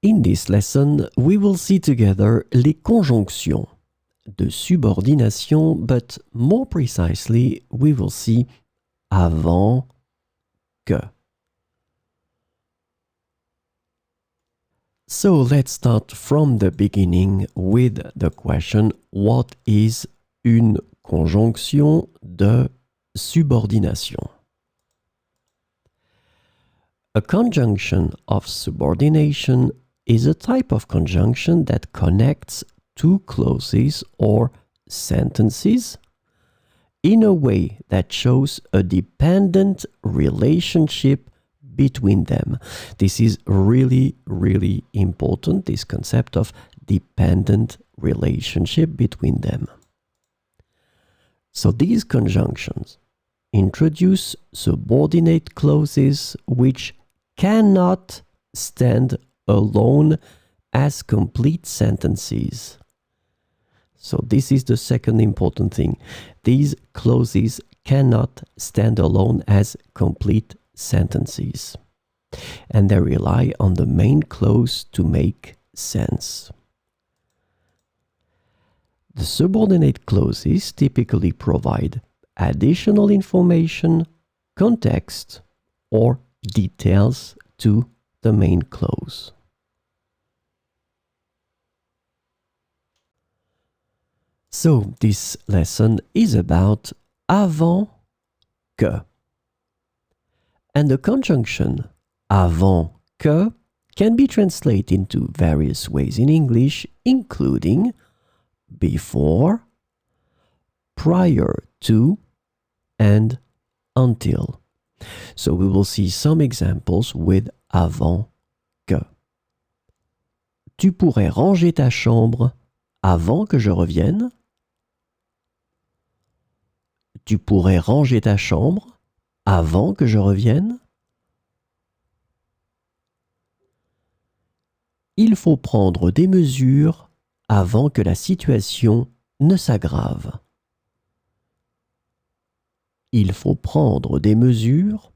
In this lesson, we will see together les conjonctions de subordination, but more precisely, we will see avant que. So let's start from the beginning with the question, what is une conjonction de subordination? A conjunction of subordination is a type of conjunction that connects two clauses or sentences in a way that shows a dependent relationship between them. This is really, really important, this concept of dependent relationship between them. So these conjunctions introduce subordinate clauses which cannot stand alone as complete sentences. So this is the second important thing. These clauses cannot stand alone as complete sentences, and they rely on the main clause to make sense. The subordinate clauses typically provide additional information, context, or details to the main clause. So this lesson is about avant que. And the conjunction avant que can be translated into various ways in English, including before, prior to, and until. So we will see some examples with avant que. Tu pourrais ranger ta chambre avant que je revienne? Tu pourrais ranger ta chambre avant que je revienne? Il faut prendre des mesures avant que la situation ne s'aggrave. Il faut prendre des mesures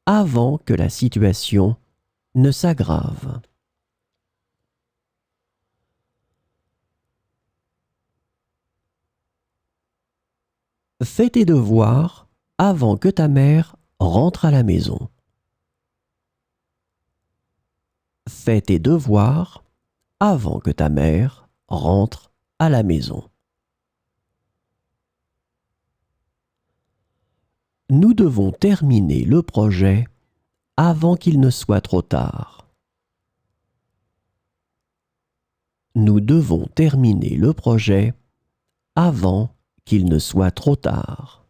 avant que la situation ne s'aggrave. Fais tes devoirs avant que ta mère rentre à la maison. Fais tes devoirs avant que ta mère rentre à la maison. Nous devons terminer le projet avant qu'il ne soit trop tard. Nous devons terminer le projet avant qu'il ne soit trop tard.